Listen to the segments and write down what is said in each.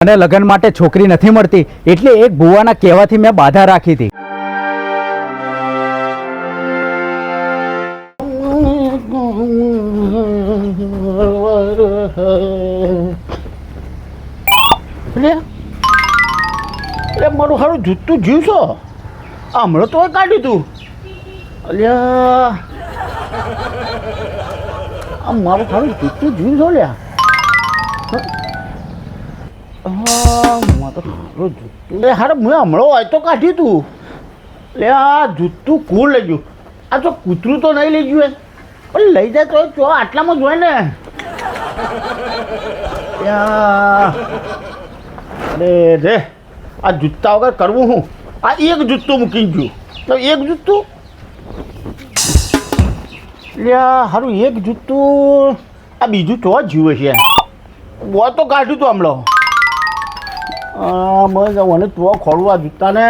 મને લગ્ન માટે છોકરી નથી મળતી એટલે એક ભુવાના કહેવાથી મેં બાધા રાખી હતી. મારું સારું જૂતું જીવ છો હમણાં તો કાઢ્યું તું અલ્યા મારું સારું જૂતું જીવ છો લ્યા હારે મેં હમણાં હોય તો કાઢ્યું તું એટલે આ જૂતું કોણ લઈ ગયું આ તો કૂતરું તો નહીં લઈ ગયું પણ લઈ જાય તો ચો આટલામાં જ હોય ને અરે રે આ જૂતા વગર કરવું હું આ એક જૂતું મૂકીને ગયું તો એક જૂતું એટલે સારું એક જૂતું આ બીજું તો જીવે છે બહુ તો કાઢ્યું તું હમણાં મને તો ખોલવા જૂતા ને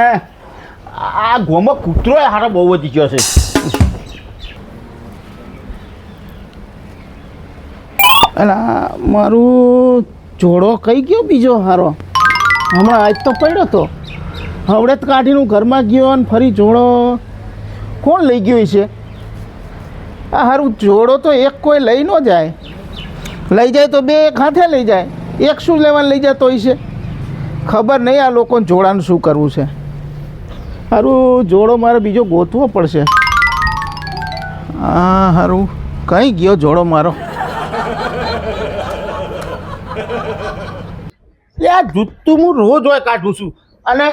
આ ગોમાં કૂતરો હારો બહુ વધી ગયો છે. અલા મારું જોડો કઈ ગયો બીજો હારો હમણાં આજ તો પડ્યો તો હવડે જ કાઢીને ઘરમાં ગયો ને ફરી જોડો કોણ લઈ ગયો છે આ હારું જોડો તો એક કોઈ લઈ ન જાય લઈ જાય તો બે એક હાથે લઈ જાય એક શું લેવાનું લઈ જતો હોય છે ખબર નહીં આ લોકોને જોડાનું શું કરવું છે સારું જોડો મારે બીજો ગોતવો પડશે હા સારું કઈ ગયો જોડો મારો આ જૂતું હું રોજ હોય કાઢું છું અને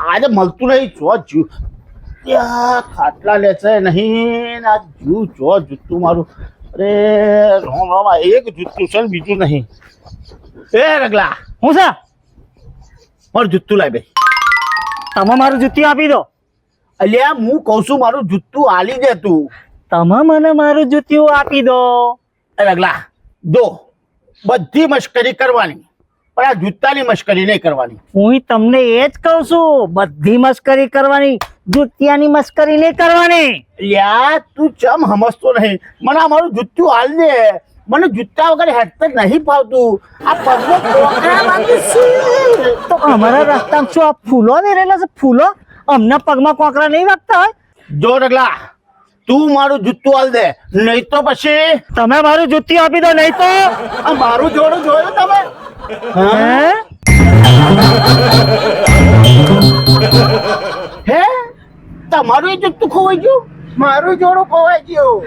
આજે મળતું નહીં જો જ્યુ ત્યાં ખાટલા લે છે નહીં આ જ્યુ જો જૂતું મારું અરે રોમ રોમ એક જૂતું છે ને બીજું નહીં એ રગલા હું છે મારું જૂતું લાવી ભાઈ તમે મારું જૂતી આપી દો. અલ્યા હું કહું છું મારું જૂતું આલી દે તું તમે મને મારું જૂતું આપી દો. રગલા દો બધી મશ્કરી કરવાની પણ આ જૂતાની મશ્કરી નહીં કરવાની. હું તમને એ જ કહું છું બધી મસ્કરી કરવાની જૂતિયાની મસ્કરી નહીં કરવાની. યા તું ચમ સમજતો નહીં મને આ મારું જૂતું હાલ દે મને જૂતા વગર હેડતા નહીં ફાવતું આ પગમાં કોકરા વાગે છે તો અમારા રસ્તામાં શું આ ફૂલો ને રહેલા છે ફૂલો અમને પગમાં કોકરા નહીં વાગતા હોય. જો રગલા તું મારું જૂતું હાલ દે નહીં તો પછી તમે મારું જૂતી આપી દો નહીં તો આ મારું જોડું જોયું તમે હે હે તમારું એ જૂતું ખોવાઈ ગયું મારું જોડું ખોવાઈ ગયું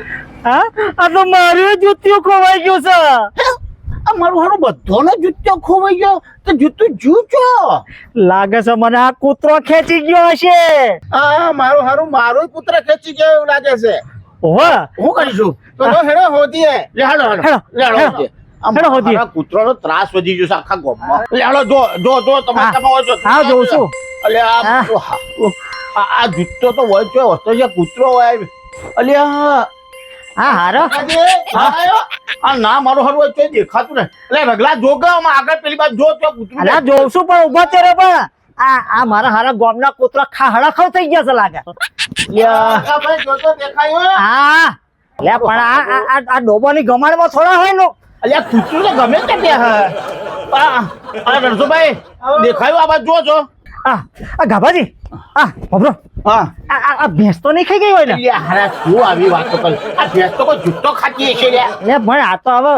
હા આ તો મારું જૂતું ખોવાઈ ગયું છે. આ મારું હારું બધાનો જૂતો ખોવાઈ ગયો તો જૂતું જૂચો લાગે છે મને આ કૂતરો ખેંચી ગયો હશે. આ મારું હારું મારું પુત્ર ખેંચી ગયો એવું લાગે છે. ઓહો હું કરીશું તો હેડો હોતી લે હાલો હાલો લેડો હોતી આ કૂતરોનો ત્રાસ વધી ગયો છે આખા ગામમાં. લેડો જો જો જો તમે જો હા જોઉં છું. અલે આ જૂતો તો હોય છે વસ્તુ છે કૂતરો હોય અલે હા હારો આ ના મારું હારું હોય છે દેખાતું ને એટલે રગલા જોગામાં આગળ પેલી બાજુ જો તો કૂતરું અલા જોઉં છું પણ ઉભો તેરો પણ આ મારા હારા ગામના કૂતરા ખાહડા ખાવ થઈ ગયા છે લાગે. ભાઈ જોતો દેખાયો હા લે પણ આ ડોબાની ગમાડમાં થોડા હોય નો અલ્યા કૂતરું તો ગમે તે રણસુભાઈ દેખાયું આ બાજુ જો છો આ ગાભાજી બબરો હા આ ભેંસ તો નહીં ખાઈ ગઈ હોય ને. હારા તું આવી વાતો કરી આ ભેંસ તો કોઈ જૂઠો ખાતી હશે લે લે પણ આ તો હવે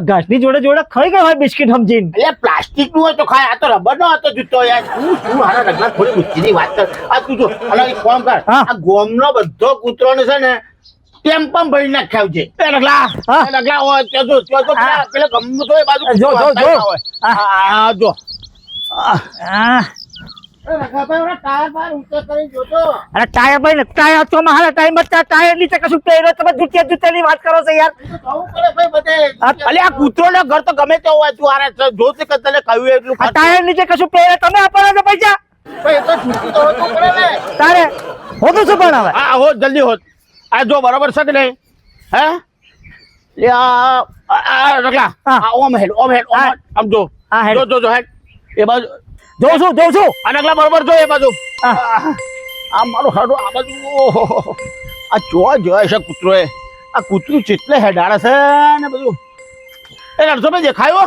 ઘાસની જોડે જોડે ખાઈ ગઈ હોય બિસ્કિટ સમજીને. એટલે પ્લાસ્ટિક નું હોય તો ખાય આ તો રબર નો હતો જૂતો યાર તું શું હારા રગલા થોડી ઊંચીની વાત કર આ તું જો અને એક કામ કર આ ગોમનો બધો કૂતરો ને છે ને તેમ પણ ભરી નાખ્યા છે રગલા રગલા હોય તે જો પેલા ગમનું તો એ બાજુ જો હા જો અરે ટાયર ભાઈ ટાયર તો મારા ટાઈમ ટાયર નીચે કશું પહેર્યો તમે જૂતી વાત કરો છો યાર. અલે આ કૂતરો ને ઘર તો ગમે તે હોય તું આરે જો તે તને કહ્યું એટલું ટાયર નીચે કશું પહેરે તમે આપવાના છો પૈસા તારે હોતું શું પણ હવે હા હોત જલ્દી હોત આ જો બરાબર છે કે નહીં હે લે આ રગલા ઓમ હેડ આમ જો જો હેડ એ બાજુ જોઉં છું આ રગલા બરાબર જો એ બાજુ આ મારું હાડું આ બાજુ આ જોય છે કૂતરો આ કૂતરું ચેટલે હેડાડે છે ને બધું એ રણછોડભાઈ દેખાયો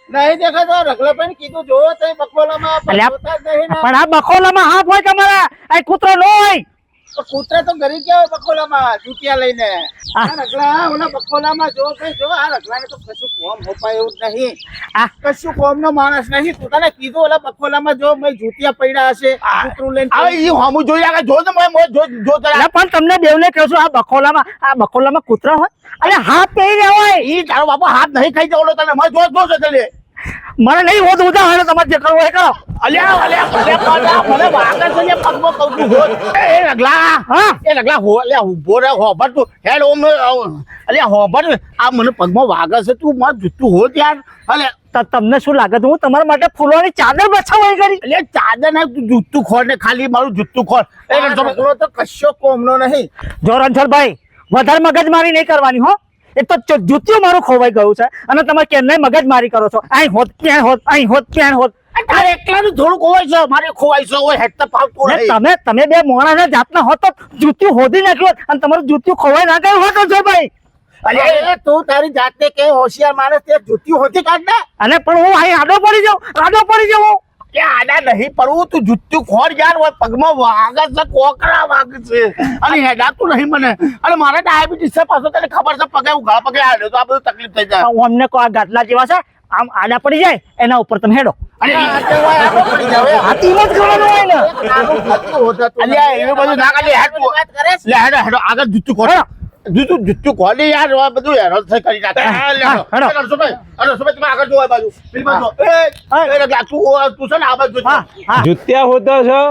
નહીં દેખાતો રગલાભાઈ કીધું જોવો તો બકોલામાં પણ અલ્યા, જોતા જ નહીં ને. પણ આ બખોલામાં હાથ હોય તમારા આ કૂતરો ન હોય તો કૂતરા તો ઘરી ગયા હોય બકોલામાં જુટિયા લઈને આ. આ રગલા ઓલા બકોલામાં જો કઈ જો આ રગલાને તો કશું કોમ હોપાય એવું જ નહીં આ. કશું કોમનો માણસ નહીં તું તને કીધું ઓલા બકોલામાં જો મેં જુટિયા પડ્યા હશે કૂતરું લઈને હવે ઈ હમું જોઈ આગળ જો ને જો જરા અલ્યા, પણ તમને બેવને કહું છું આ બખોલામાં કૂતરા હોય અરે હાથ પહેરી રહ્યા હોય ઈ તારો બાપો હાથ નહીં ખાઈ જવાનો તને મને જો છે તને મને નહીં હોત ઉદાહરણ તમારે જે કરવું હોય કરો અલ્યા મને વાગે છે ને પગમાં કહું છું હોત એ રગલા હા એ રગલા હો અલ્યા ઉભો રહે હોભર તું હેડ ઓમ અલ્યા હોભર આ મને પગમાં વાગે છે તું માર જુઠ્ઠું હોત યાર અલ્યા તમને શું લાગે છે હું તમારા માટે ફૂલોની ચાદર બચાવવા કરી અલ્યા ચાદર ના તું જુઠ્ઠું ખોર ને ખાલી મારું જુઠ્ઠું ખોર એ આ રગલો તો કશો કોમનો નહીં જો રણછોડભાઈ વધારે મગજમારી નહીં કરવાની હો એ તો જુત્યું મારું ખોવાઈ ગયું છે અને તમે કેમ મગજમારી કરો છો અહીં હોત ક્યાં હોત અહીં હોત ક્યાં હોત તારે એકલાનું થોડું ખોવાય છે મારે ખોવાય છે ઓય હેડ તો પાવતું ને નહીં તમે બે મોણાના જાતના હોત તો જુત્યું હોદી નાખ્યું હોત અને તમારું જુત્યું ખોવાઈ ના ગયું હોત રણછોડભાઈ અલ્યા અરે તું તારી જાતે કે હોશિયાર માણસ તે જુતી હોતી કાઢ ને અને પણ હું અહીં આડો પડી જાઉં કે આડા નહીં પડવું તું જુઠ્ઠું ખોર યાર ઓય પગમાં વાગે છે કોકરા વાગે છે અને હેડાતું નહીં મને અને મારે ડાયાબિટીસ છે પાછો તને ખબર છે પગે ઉઘાડા પગે હાલ્યો તો આ બધું તકલીફ થઈ જાય અમને કોઈ આ ગાટલા જેવા છે આમ આડા પડી જાય એના ઉપર તમે હેડો અને આ તે હોય આગળ પડી જાવ એ હાથી મત કરવાનું હોય ને આનું થતું હોતું અલ્યા એવું બધું ના કરે હેડ તું. વાત કરે છે લે હેડો હેડો આગળ જુઠ્ઠું ખોર જુઠ્ઠું ખોલી યાર આ બધું હેરાન થઈ કરી નાખે હેડો. રસોભાઈ તમે આગળ જોવા બાજુ પેલી બાજુ એ રગલા તું છે ને આ બાજુ હા હા જુત્યા હોતા છો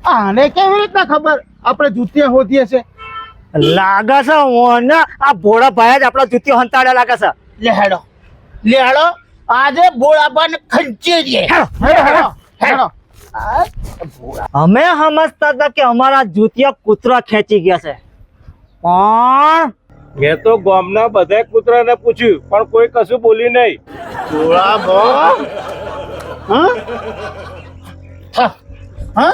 આને કેવી રીતના ખબર આપણે જુતિયા હોતી હશે લાગે છે ઓને આ ભોળા ભાઈ જ આપણા જુત્યો હંતાડ્યા લાગે છે લે હેડો આજે બોળાબાને ખંચી દે હેડો હેડો અમે સમજતા હતા કે અમારા જુતિયા કૂતરા ખેંચી ગયા છે પણ મેં તો ગામના બધા કૂતરાને પૂછ્યું પણ કોઈ કશું બોલ્યું નહીં બોળાબા હા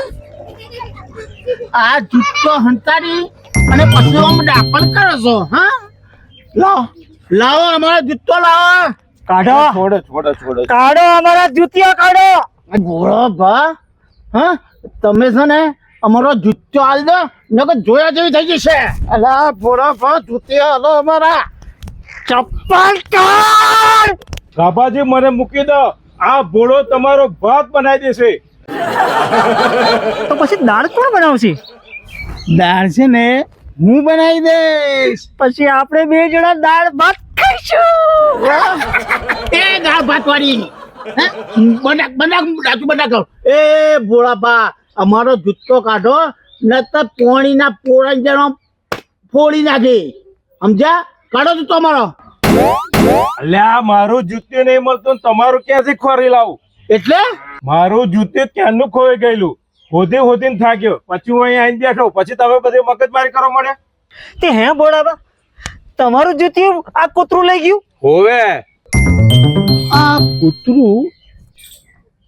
આ જુત્તો હંતાડી અને પછી આમ ડાપણ કરો છો હા લાવો અમારો જુત્તો લાવો કાઢો છોડો કાઢો અમારા જુતિયા કાઢો ભોળો ભા હા તમે છે ને અમારો જુત્તો હાલ દો નકર જોયા જેવી થઈ જશે અલા ભોળો ભા જુતિયા હાલો અમારા ચપ્પલ કાઢ ગાભાજી મને મૂકી દો આ ભોળો તમારો ભાત બનાવી દેશે તો પછી દાળ કોણ બનાવશે દાળ છે ને હું બનાવી દઈશ પછી આપણે બે જણા દાળ ભાત ખાઈશું એ દાળ ભાત વાળી બનાવ એ ભોળાબા અમારો જુત્તો કાઢો નતર પોણીના પોળા જણો ફોડી નાખે સમજ્યા કાઢો જુત્તો અમારો અલ્યા મારું જૂતું નહીં મળતું ને તમારું ક્યાંથી ખોરી લાવું એટલે મારું જૂતું ક્યાંનું ખોઈ ગયેલું હોદીને થાક્યો પછી હું અહીં આવીને બેઠો પછી તમે બધી મગજમારી કરો મળે તે હે બોડાબા તમારું જુતિયું આ કૂતરું લઈ ગયું હોવે આ કૂતરું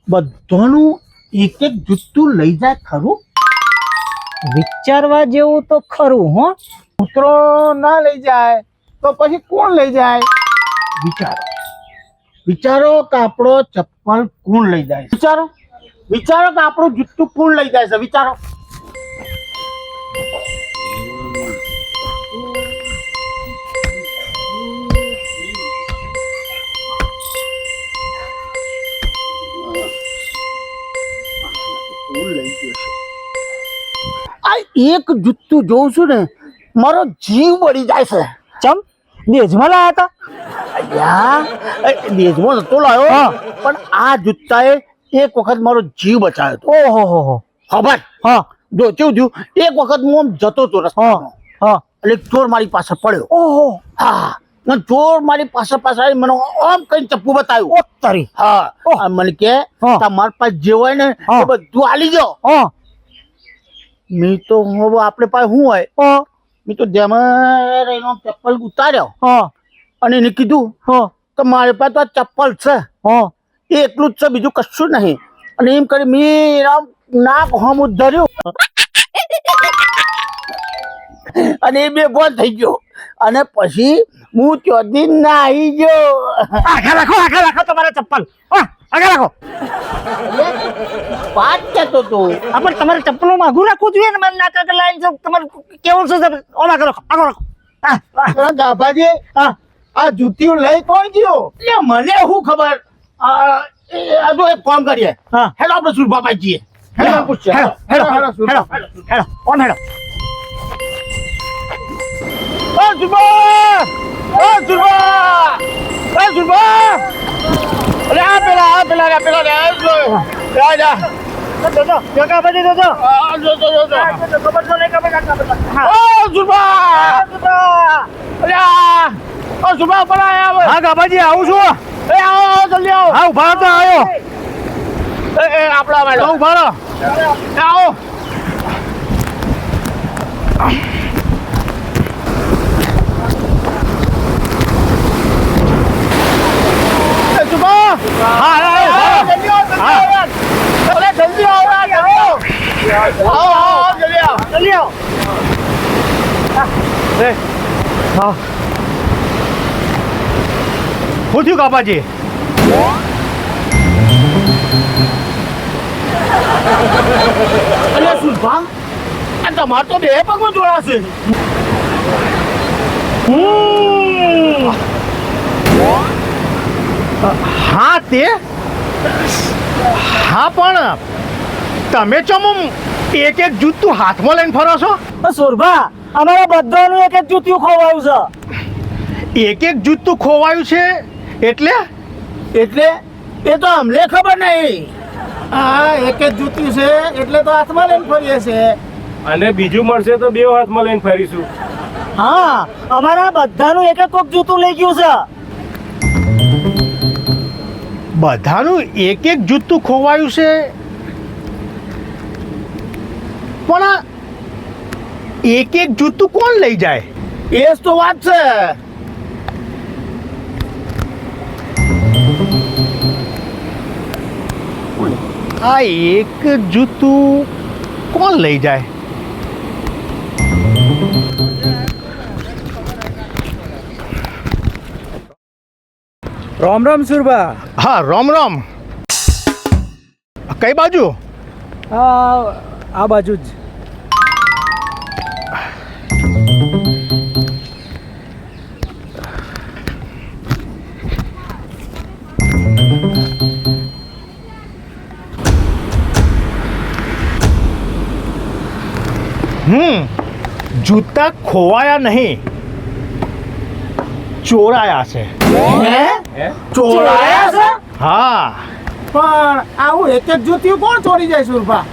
બધાનું એક એક જુત્તું લઈ જાય ખરું વિચારવા જેવું તો ખરું હો કૂતરો ના લઈ જાય તો પછી કોણ લઈ જાય વિચારો કે આપણો ચપ્પલ કોણ લઈ જાય વિચારો કે આપણું જુત્તું કોણ લઈ જાય છે વિચારો આ એક જુત્તું જોઉં છું ને મારો જીવ બળી જાય છે ચમ દેજમાં લાયા હતા દેશમાં નતો લાયો પણ આ જુત્તાએ એક વખત મારો જીવ બચાવ્યો હતો ઓહો હો ખબર હા જો કેવું થયું એક વખત હું આમ જતો હતો રસ્તામાં હા એટલે એક ચોર મારી પાસે પડ્યો ઓહો હા અને ચોર મારી પાસે આવી મને આમ કઈ ચપ્પુ બતાવ્યું ઓ તારી હા અને મને કે હા. તમારી પાસે જે હોય ને હા. એ બધું આલી જાઓ હા મેં તો હવે આપણે પાસે શું હોય હા મેં તો જેમાં રહીને આમ ચપ્પલ ઉતાર્યો હા અને એને કીધું હા કે મારી પાસે તો આ ચપ્પલ છે હા એ એટલું જ છે બીજું કશું નહીં અને એમ કરી મેં આમ નાક હમ ધર્યું અને એ બેભાન થઈ ગયો અને પછી હું ચોથી ના આવી ગયો. આગળ રાખો તમારા ચપ્પલ. આગળ રાખો. વાત કહેતો તો પણ તમારે ચપ્પલો માગું રાખવું જોઈએ ને. મારે નાકા લાઈન છે તમારે કેવું છે? ઓમ આગળ રાખો. ગાભાજી આ જુતીઓ લઈ કોણ ગયો? એટલે મને શું ખબર. આ તો એક કામ કરીએ. હેલો આપણે સુરભાભાઈ જઈએ. હેલો પૂછીએ. હેડો. ઓમ હેડો. અરે આ પેલા જોજો પછી જોજો. ખબર તો નહીં ખબર. હા ગાભાજી આવું છું. જલ્દી આવો. હા ઉભા તો આવ્યો. આપડા ઉભા રહો. આવો. જલ્દી આવો. શું થયું કાપાજી? અરે સુરભા આ તમાર તો બે પગમાં જોડાશે. હા તે હા પણ તમે ચમ એક જૂતું હાથમાં લઈને ફરો છો? સુરભા અમારા બધાનું એક જૂતિયું ખોવાયું છે. એક જૂતું ખોવાયું છે એટલે એટલે એ તો અમને ખબર નહીં. હા એક જ જૂતી છે એટલે તો હાથમાં લઈને ફરીએ છે. અને બીજું મળશે તો બે હાથમાં લઈને ફરીશું. હા અમારા બધાનું એક કોક જૂતું લઈ ગયું છે. બધાનું એક જૂતું ખોવાયું છે પણ આ એક જૂતું કોણ લઈ જાય? એ જ તો વાત છે. આ એક જૂતું કોણ લઈ જાય? રામ રામ સુરભા. હા રામ રામ. કઈ બાજુ? આ બાજુ જ. જૂતા ખોવાયા નહીં, ચોરાયા છે. ચોરાયા છે? હા. પણ આવું એક જ જૂતી કોણ ચોરી જાય સુરભા?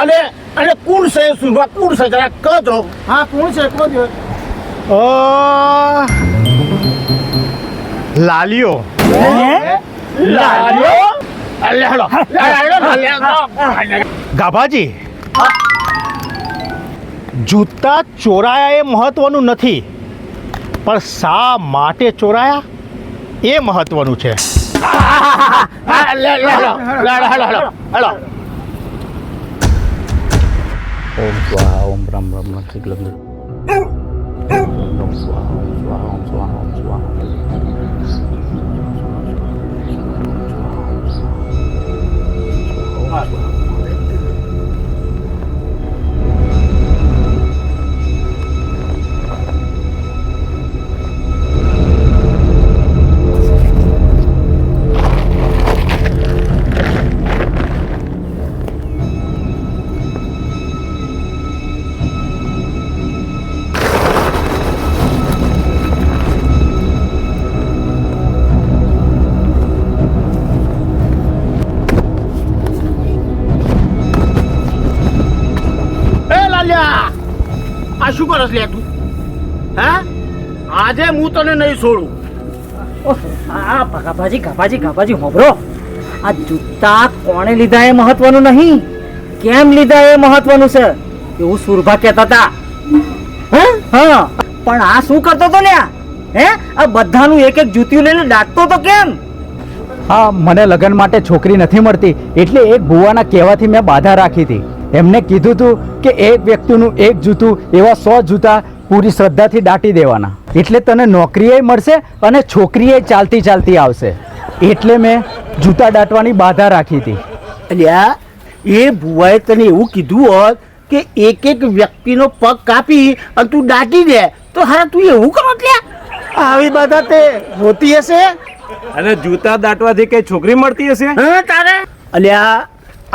અને અને કોણ છે સુરભા? કોણ છે જરા કહેજો. હા કોણ છે કહો જો. લાલિયો. લાલ્યો? અલે હેલો. ગાભાજી, જૂતા ચોરાયા એ મહત્વનું નથી, પણ શા માટે ચોરાયા એ મહત્વનું છે. હેલો. ઓમ સ્વાહા ઓમ બ્રહ્મ બ્રહ્મ શીઘ્રમ. ઓમ સ્વાહા ઓમ સ્વાહા ઓમ સ્વાહા ઓમ સ્વાહા. આ શું કરસ લે તું? હે આજે હું તને નહીં છોડું. ગાભાજી હોબરો. આ જૂતા કોણે લીધા એ મહત્વનું નહીં, કેમ લીધા એ મહત્વનું છે એવું સુરભા કહેતા હતા. હા પણ આ શું કરતો તો લ્યા? આ બધાનું એક જૂતિયું લઈને દાટતો તો કેમ? હા મને લગ્ન માટે છોકરી નથી મળતી એટલે એક ભુવાના કહેવાથી મેં બાધા રાખી હતી. એમને કીધું હતું કે એક વ્યક્તિનું એક જૂતું, એવા 100 જૂતા પૂરી શ્રદ્ધાથી દાટી દેવાના, એટલે તને નોકરીએ મળશે અને છોકરીએ ચાલતી ચાલતી આવશે. એટલે મેં જૂતા દાટવાની બાધા રાખી હતી. અલ્યા એ ભુવાએ તને એવું કીધું હોત કે એક એક વ્યક્તિનો પગ કાપી અને તું દાટી દે તો હારા તું એવું કરો લ્યા. આવી બાધા તે હોતી હશે અને જૂતા દાટવાથી કઈ છોકરી મળતી હશે? હા તારે અલ્યા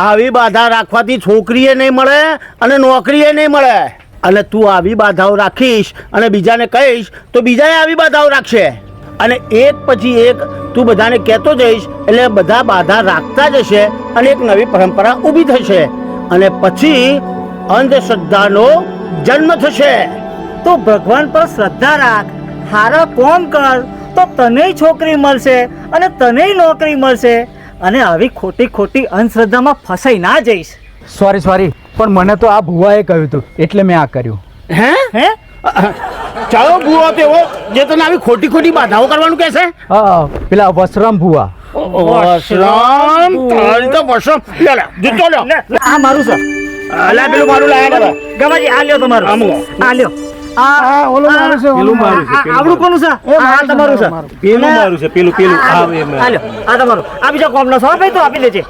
આવી બાધા રાખવાથી છોકરીએ નહીં મળે અને નોકરીએ નહીં મળે. અને તું આવી બાધાઓ રાખીશ અને બીજાને કહીશ તો બીજાએ આવી બાધાઓ રાખશે અને એક પછી એક તું બધાને કહેતો જઈશ એટલે બધા બાધા રાખતા જશે અને એક નવી પરંપરા ઊભી થશે અને પછી અંધશ્રદ્ધાનો જન્મ થશે. તો ભગવાન પર શ્રદ્ધા રાખ, હારા કોમ કર, તો તને છોકરી મળશે અને તને નોકરી મળશે અને આવી ખોટી ખોટી અંધશ્રદ્ધામાં ફસાઈ ના જઈશ. સોરી, પણ મને તો આ ભુવાએ કહ્યું હતું એટલે મેં આ કર્યું. હે ચાલો ભૂવો તેવો જે તને આવી ખોટી ખોટી બાધાઓ કરવાનું કહે છે. પેલા વસરામ ભુવા. વશરામ તારી તો વશરામ લે લે જૂતો લ્યો. આ મારું છે. અલા પેલું મારું લાયા કરે. ગમાજી આ લ્યો તમારું. આ લ્યો. હા ઓલો મારું છે, ઓલો મારું છે. આવડું કોનું છે? આ તમારું છે. પેલું મારું છે, પેલું આ લ્યો, આ તમારું. આ બીજા કોમનો છો ભાઈ, તો આપી લેજે.